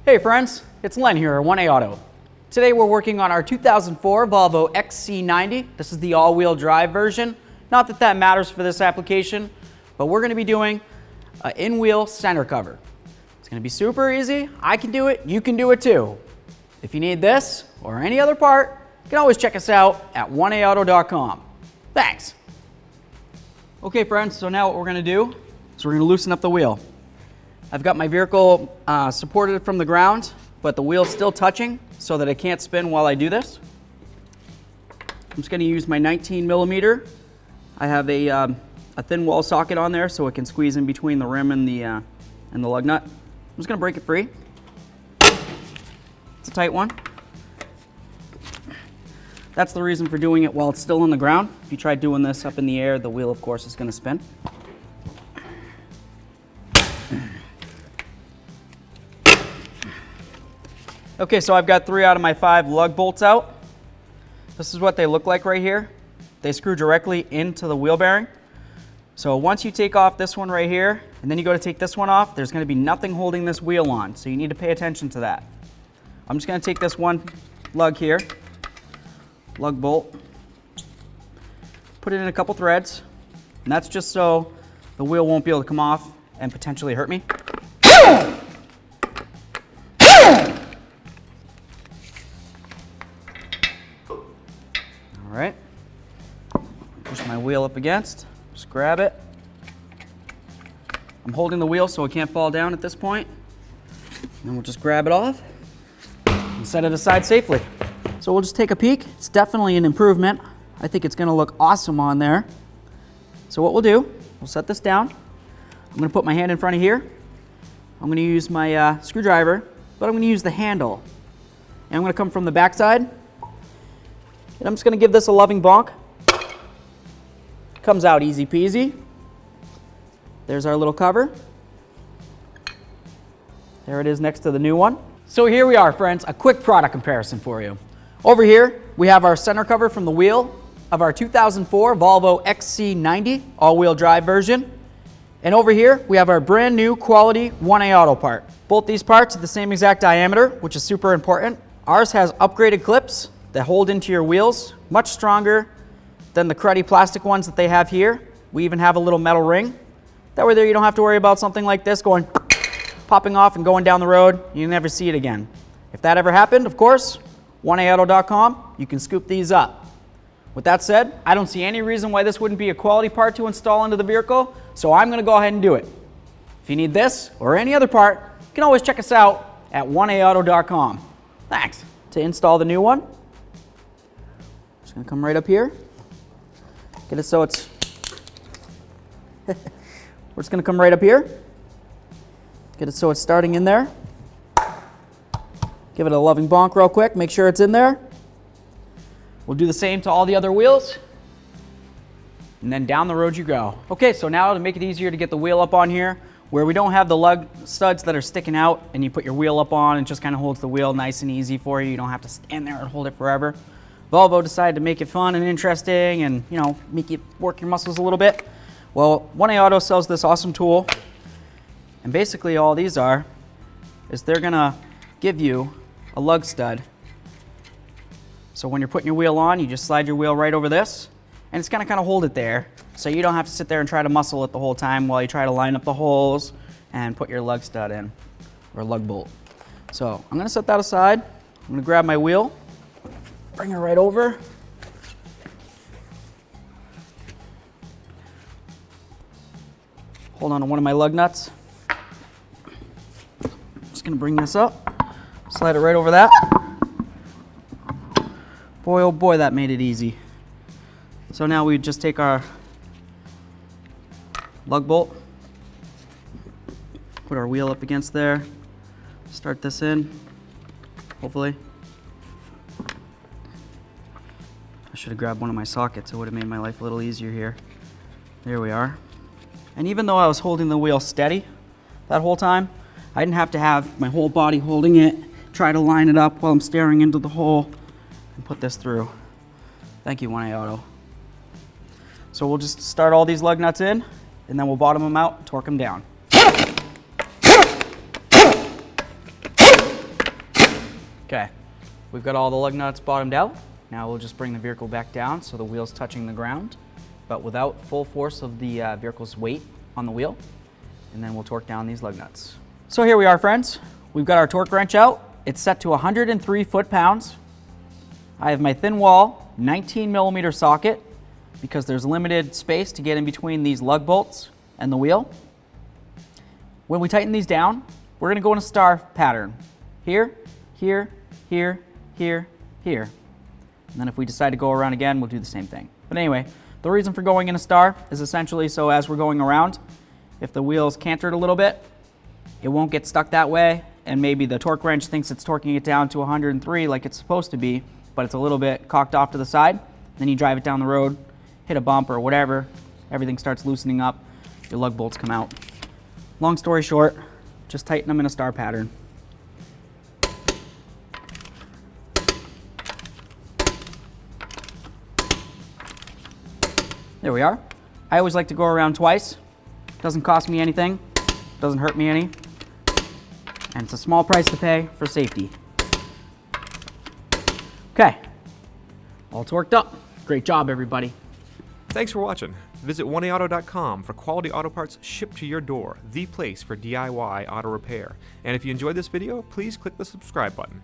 Hey friends, it's Len here at 1A Auto. Today we're working on our 2004 Volvo XC90. This is the all-wheel drive version. Not that that matters for this application, but we're going to be doing an in-wheel center cover. It's going to be super easy. I can do it, you can do it too. If you need this or any other part, you can always check us out at 1aauto.com. Thanks. Okay friends, so now what we're going to do is we're going to loosen up the wheel. I've got my vehicle supported from the ground, but the wheel's still touching so that it can't spin while I do this. I'm just going to use my 19 millimeter. I have a thin wall socket on there so it can squeeze in between the rim and the lug nut. I'm just going to break it free. It's a tight one. That's the reason for doing it while it's still on the ground. If you try doing this up in the air, the wheel of course is going to spin. Okay, so I've got 3 out of my 5 lug bolts out. This is what they look like right here. They screw directly into the wheel bearing. So once you take off this one right here, and then you go to take this one off, there's going to be nothing holding this wheel on. So you need to pay attention to that. I'm just going to take this one lug here, lug bolt, put it in a couple threads, and that's just so the wheel won't be able to come off and potentially hurt me. All right, push my wheel up against, just grab it. I'm holding the wheel so it can't fall down at this point. And then we'll just grab it off and set it aside safely. So we'll just take a peek. It's definitely an improvement. I think it's gonna look awesome on there. So what we'll do, we'll set this down. I'm gonna put my hand in front of here. I'm gonna use my screwdriver, but I'm gonna use the handle. And I'm gonna come from the back side. And I'm just going to give this a loving bonk. Comes out easy peasy. There's our little cover. There it is next to the new one. So here we are, friends, a quick product comparison for you. Over here, we have our center cover from the wheel of our 2004 Volvo XC90 all-wheel drive version. And over here, we have our brand new quality 1A Auto part. Both these parts are the same exact diameter, which is super important. Ours has upgraded clips that hold into your wheels, much stronger than the cruddy plastic ones that they have here. We even have a little metal ring. That way there you don't have to worry about something like this popping off and going down the road. You never see it again. If that ever happened, of course, 1aauto.com, you can scoop these up. With that said, I don't see any reason why this wouldn't be a quality part to install into the vehicle, so I'm going to go ahead and do it. If you need this or any other part, you can always check us out at 1aauto.com. Thanks. To install the new one, just going to come right up here, get it so it's, we're just going to come right up here, get it so it's starting in there, give it a loving bonk real quick, make sure it's in there. We'll do the same to all the other wheels, and then down the road you go. Okay, so now to make it easier to get the wheel up on here, where we don't have the lug studs that are sticking out and you put your wheel up on, it just kind of holds the wheel nice and easy for you. You don't have to stand there and hold it forever. Volvo decided to make it fun and interesting and, you know, make you work your muscles a little bit. Well, 1A Auto sells this awesome tool, and basically all these are is they're gonna give you a lug stud. So when you're putting your wheel on, you just slide your wheel right over this, and it's gonna kind of hold it there, so you don't have to sit there and try to muscle it the whole time while you try to line up the holes and put your lug stud in, or lug bolt. So I'm gonna set that aside. I'm gonna grab my wheel, bring her right over. Hold on to one of my lug nuts. Just gonna bring this up, slide it right over that. Boy, oh boy, that made it easy. So now we just take our lug bolt, put our wheel up against there, start this in, hopefully. I should have grabbed one of my sockets. It would have made my life a little easier here. There we are. And even though I was holding the wheel steady that whole time, I didn't have to have my whole body holding it, try to line it up while I'm staring into the hole and put this through. Thank you, 1A Auto. So we'll just start all these lug nuts in, and then we'll bottom them out, torque them down. Okay, we've got all the lug nuts bottomed out. Now we'll just bring the vehicle back down so the wheel's touching the ground, but without full force of the vehicle's weight on the wheel. And then we'll torque down these lug nuts. So here we are, friends. We've got our torque wrench out. It's set to 103 foot-pounds. I have my thin wall 19mm socket because there's limited space to get in between these lug bolts and the wheel. When we tighten these down, we're gonna go in a star pattern. Here, here, here, here, here. And then if we decide to go around again, we'll do the same thing. But anyway, the reason for going in a star is essentially so as we're going around, if the wheel's cantered a little bit, it won't get stuck that way, and maybe the torque wrench thinks it's torquing it down to 103 like it's supposed to be, but it's a little bit cocked off to the side. Then you drive it down the road, hit a bump or whatever, everything starts loosening up, your lug bolts come out. Long story short, just tighten them in a star pattern. There we are. I always like to go around twice. Doesn't cost me anything, doesn't hurt me any, and it's a small price to pay for safety. Okay, all torqued up. Great job, everybody. Thanks for watching. Visit 1aauto.com for quality auto parts shipped to your door, the place for DIY auto repair. And if you enjoyed this video, please click the subscribe button.